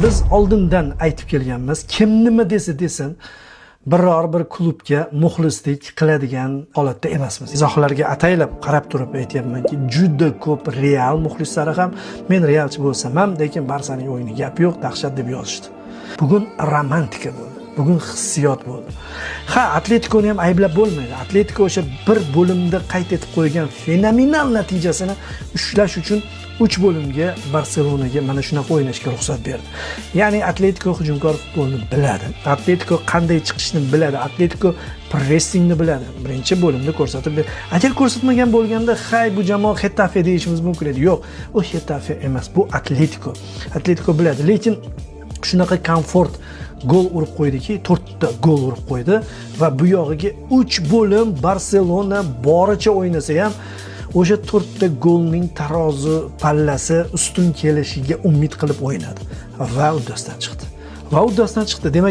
Biz oldindan aytib kelganmiz, kim nima desa desin, biror bir klubga muxlislik qiladigan holatda emasmiz. Izohlarga ataylab qarab turib aytyapmanki, juda ko'p Real muxlislari ham men Realchi bo'lsam ham, lekin Barsaning o'yini gap yo'q, dahshat deb yozishdi. Bugun romantika bo'ldi. Bugun hissiyot bo'ldi. Ha, Atletikoni ham ayblab bo'lmaydi. Atletiko o'sha bir bo'limda qayd etib qo'ygan fenomenal natijasini ushlash uchun 3 bo'limga Barselonaga mana shunaqa o'ynashga ruxsat berdi. Ya'ni Atletiko hujumkor futbolni biladi. Atletiko qanday chiqishni biladi. Atletiko pressingni biladi. Birinchi bo'limda ko'rsatib berdi. Agar ko'rsatmagan bo'lganda, hay bu jamoa Xetafe deyishimiz mumkin edi. Yo'q, u Xetafe emas, bu Atletiko. Atletiko biladi, lekin shunaqa komfort gol urib qo'ydiki, 4 ta gol urib qo'ydi va bu yog'iga 3 bo'lim Barselona boricha o'ynasa ham o'sha 4 ta golning tarozi pallasi ustun kelishiga umid qilib o'ynadi va uddasidan chiqdi. Demak,